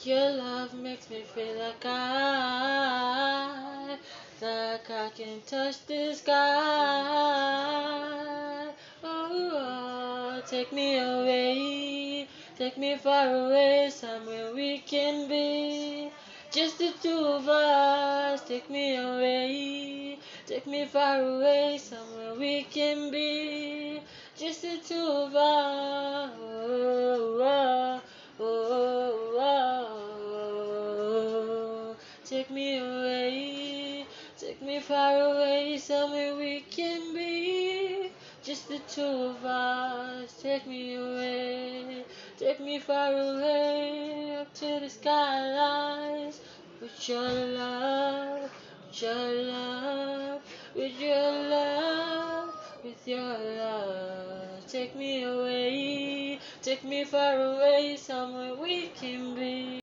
Your love makes me feel like I can touch the sky. Oh, take me away, take me far away, somewhere we can be. Just the two of us, take me away, take me far away, somewhere we can be. Just the two of us. Take me away, take me far away, somewhere we can be. Just the two of us. Take me away, take me far away, up to the skylines. With your love, with your love, with your love, with your love. Take me away, take me far away, somewhere we can be.